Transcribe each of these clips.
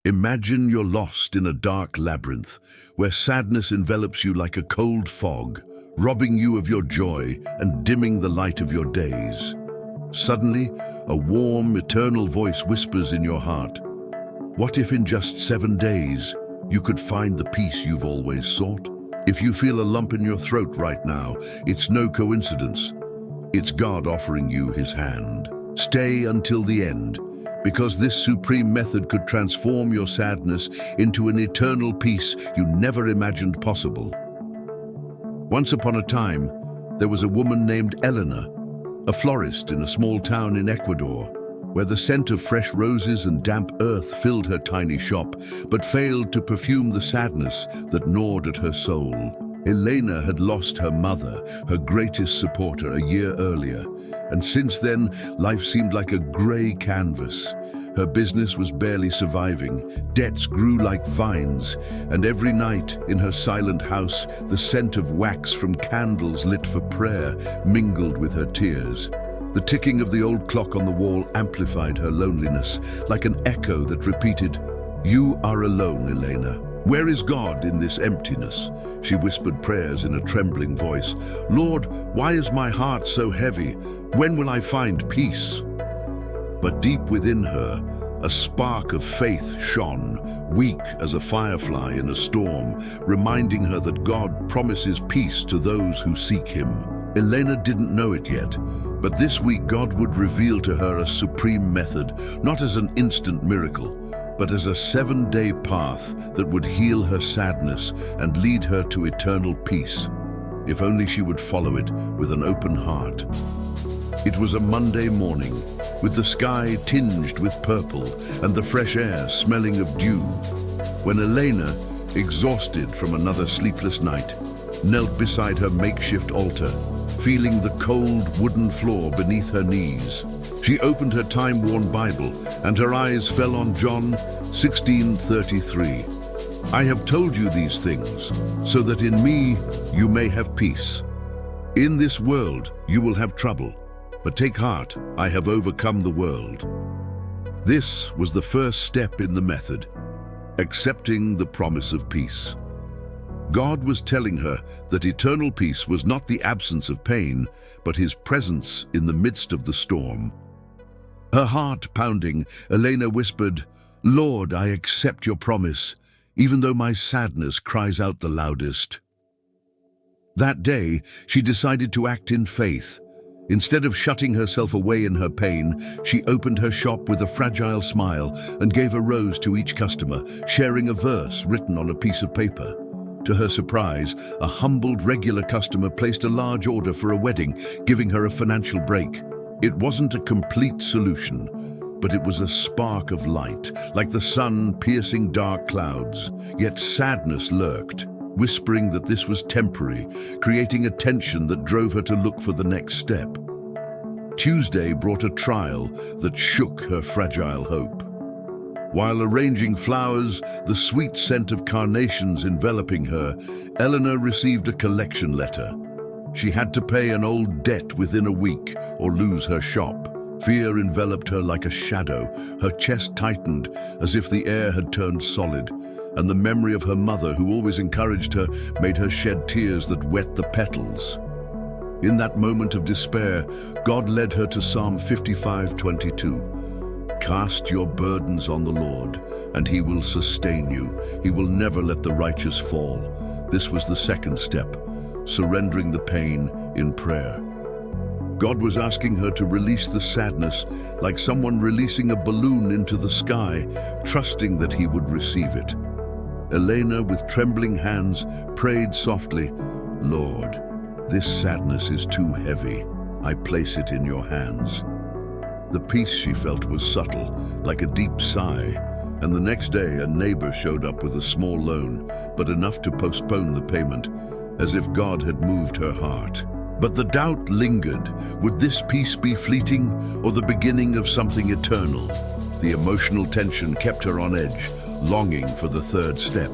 Imagine you're lost in a dark labyrinth where sadness envelops you like a cold fog, robbing you of your joy and dimming the light of your days. Suddenly, a warm, eternal voice whispers in your heart, "What if in just 7 days you could find the peace you've always sought?" If you feel a lump in your throat right now, it's no coincidence. It's God offering you his hand. Stay until the end, because this supreme method could transform your sadness into an eternal peace you never imagined possible. Once upon a time, there was a woman named Elena, a florist in a small town in Ecuador, where the scent of fresh roses and damp earth filled her tiny shop, but failed to perfume the sadness that gnawed at her soul. Elena had lost her mother, her greatest supporter, a year earlier, and since then, life seemed like a grey canvas. Her business was barely surviving, debts grew like vines, and every night in her silent house, the scent of wax from candles lit for prayer mingled with her tears. The ticking of the old clock on the wall amplified her loneliness, like an echo that repeated, "You are alone, Elena. Where is God in this emptiness?" She whispered prayers in a trembling voice. "Lord, why is my heart so heavy? When will I find peace?" But deep within her, a spark of faith shone, weak as a firefly in a storm, reminding her that God promises peace to those who seek him. Elena didn't know it yet, but this week God would reveal to her a supreme method, not as an instant miracle, but as a 7-day path that would heal her sadness and lead her to eternal peace, if only she would follow it with an open heart. It was a Monday morning, with the sky tinged with purple and the fresh air smelling of dew, when Elena, exhausted from another sleepless night, knelt beside her makeshift altar, feeling the cold wooden floor beneath her knees. She opened her time-worn Bible, and her eyes fell on John 16:33. "I have told you these things, so that in me you may have peace. In this world you will have trouble, but take heart, I have overcome the world." This was the first step in the method, accepting the promise of peace. God was telling her that eternal peace was not the absence of pain, but his presence in the midst of the storm. Her heart pounding, Elena whispered, "Lord, I accept your promise, even though my sadness cries out the loudest." That day, she decided to act in faith. Instead of shutting herself away in her pain, she opened her shop with a fragile smile and gave a rose to each customer, sharing a verse written on a piece of paper. To her surprise, a humbled regular customer placed a large order for a wedding, giving her a financial break. It wasn't a complete solution, but it was a spark of light, like the sun piercing dark clouds. Yet sadness lurked, whispering that this was temporary, creating a tension that drove her to look for the next step. Tuesday brought a trial that shook her fragile hope. While arranging flowers, the sweet scent of carnations enveloping her, Eleanor received a collection letter. She had to pay an old debt within a week or lose her shop. Fear enveloped her like a shadow. Her chest tightened as if the air had turned solid, and the memory of her mother, who always encouraged her, made her shed tears that wet the petals. In that moment of despair, God led her to Psalm 55:22. "Cast your burdens on the Lord, and he will sustain you. He will never let the righteous fall." This was the second step, surrendering the pain in prayer. God was asking her to release the sadness, like someone releasing a balloon into the sky, trusting that he would receive it. Elena, with trembling hands, prayed softly, "Lord, this sadness is too heavy. I place it in your hands." The peace she felt was subtle, like a deep sigh, and the next day a neighbor showed up with a small loan, but enough to postpone the payment, as if God had moved her heart. But the doubt lingered. Would this peace be fleeting, or the beginning of something eternal? The emotional tension kept her on edge, longing for the third step.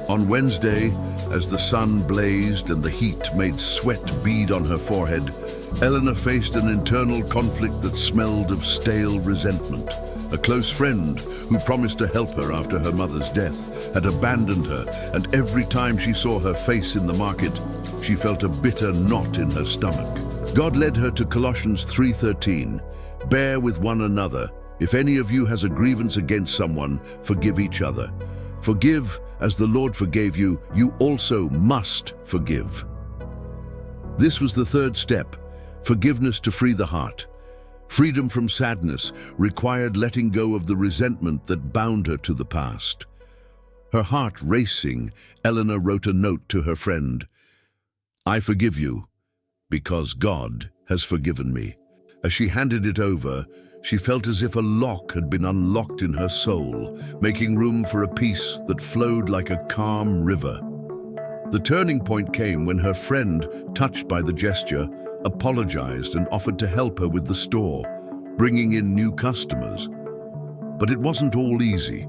On Wednesday, as the sun blazed and the heat made sweat bead on her forehead, Elena faced an internal conflict that smelled of stale resentment. A close friend, who promised to help her after her mother's death, had abandoned her, and every time she saw her face in the market, she felt a bitter knot in her stomach. God led her to Colossians 3:13. Bear with one another. If any of you has a grievance against someone, forgive each other. Forgive as the Lord forgave you, you also must forgive. This was the third step, forgiveness to free the heart. Freedom from sadness required letting go of the resentment that bound her to the past. Her heart racing, Elena wrote a note to her friend. I forgive you, because God has forgiven me. As she handed it over, she felt as if a lock had been unlocked in her soul, making room for a peace that flowed like a calm river. The turning point came when her friend, touched by the gesture, apologized and offered to help her with the store, bringing in new customers. But it wasn't all easy.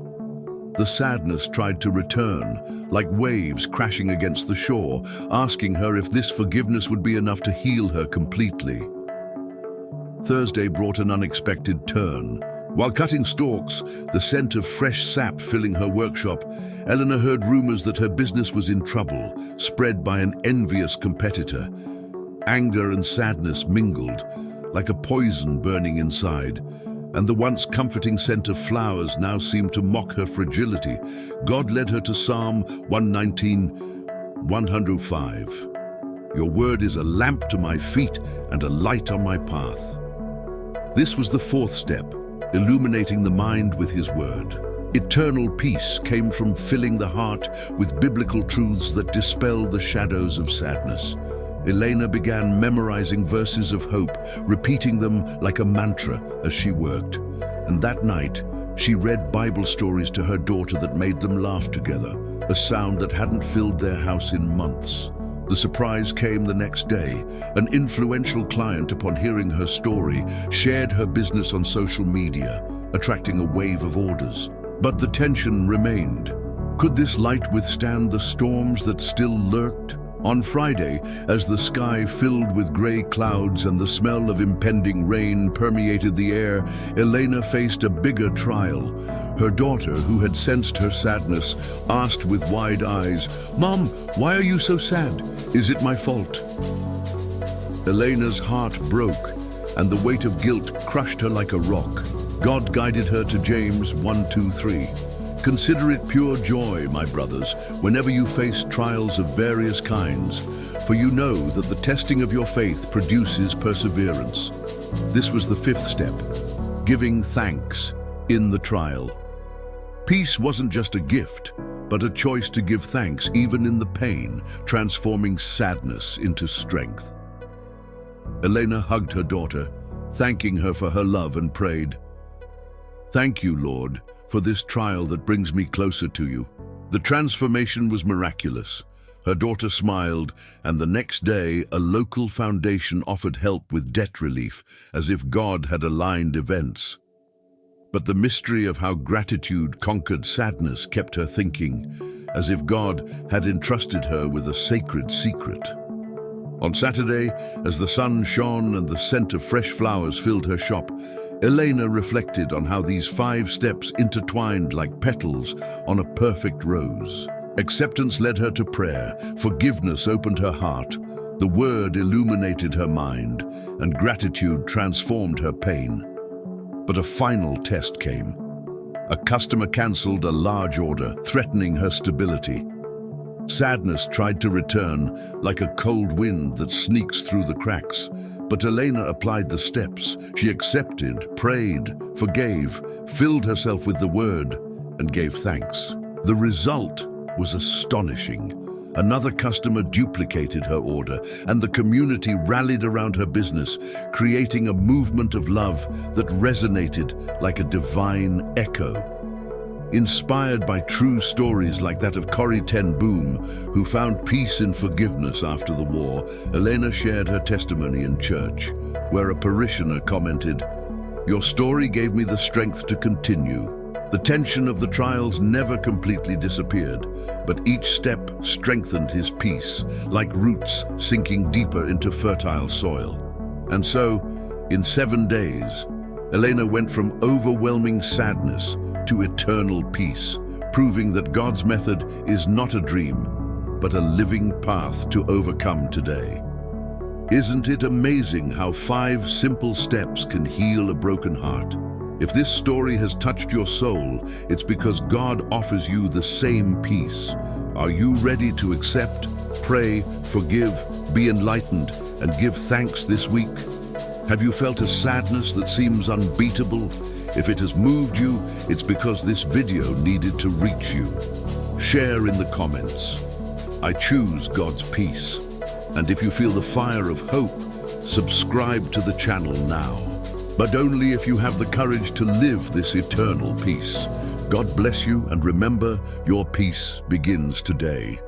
The sadness tried to return, like waves crashing against the shore, asking her if this forgiveness would be enough to heal her completely. Thursday brought an unexpected turn. While cutting stalks, the scent of fresh sap filling her workshop, Elena heard rumors that her business was in trouble, spread by an envious competitor. Anger and sadness mingled, like a poison burning inside, and the once comforting scent of flowers now seemed to mock her fragility. God led her to Psalm 119:105. Your word is a lamp to my feet and a light on my path. This was the fourth step, illuminating the mind with his word. Eternal peace came from filling the heart with biblical truths that dispel the shadows of sadness. Elena began memorizing verses of hope, repeating them like a mantra as she worked. And that night, she read Bible stories to her daughter that made them laugh together, a sound that hadn't filled their house in months. The surprise came the next day. An influential client, upon hearing her story, shared her business on social media, attracting a wave of orders. But the tension remained. Could this light withstand the storms that still lurked? On Friday, as the sky filled with gray clouds and the smell of impending rain permeated the air, Elena faced a bigger trial. Her daughter, who had sensed her sadness, asked with wide eyes, "Mom, why are you so sad? Is it my fault?" Elena's heart broke, and the weight of guilt crushed her like a rock. God guided her to James 1:2-3. Consider it pure joy, my brothers, whenever you face trials of various kinds, for you know that the testing of your faith produces perseverance. This was the fifth step, giving thanks in the trial. Peace wasn't just a gift, but a choice to give thanks even in the pain, transforming sadness into strength. Elena hugged her daughter, thanking her for her love, and prayed, "Thank you, Lord, for this trial that brings me closer to you." The transformation was miraculous. Her daughter smiled, and the next day a local foundation offered help with debt relief, as if God had aligned events. But the mystery of how gratitude conquered sadness kept her thinking, as if God had entrusted her with a sacred secret. On Saturday, as the sun shone and the scent of fresh flowers filled her shop, Elena reflected on how these 5 steps intertwined like petals on a perfect rose. Acceptance led her to prayer, forgiveness opened her heart, the word illuminated her mind, and gratitude transformed her pain. But a final test came. A customer cancelled a large order, threatening her stability. Sadness tried to return, like a cold wind that sneaks through the cracks. But Elena applied the steps. She accepted, prayed, forgave, filled herself with the word, and gave thanks. The result was astonishing. Another customer duplicated her order, and the community rallied around her business, creating a movement of love that resonated like a divine echo. Inspired by true stories like that of Corrie ten Boom, who found peace in forgiveness after the war, Elena shared her testimony in church, where a parishioner commented, "Your story gave me the strength to continue." The tension of the trials never completely disappeared, but each step strengthened his peace, like roots sinking deeper into fertile soil. And so, in 7 days, Elena went from overwhelming sadness to eternal peace, proving that God's method is not a dream, but a living path to overcome today. Isn't it amazing how 5 simple steps can heal a broken heart? If this story has touched your soul, it's because God offers you the same peace. Are you ready to accept, pray, forgive, be enlightened, and give thanks this week? Have you felt a sadness that seems unbeatable? If it has moved you, it's because this video needed to reach you. Share in the comments. I choose God's peace. And if you feel the fire of hope, subscribe to the channel now. But only if you have the courage to live this eternal peace. God bless you, and remember, your peace begins today.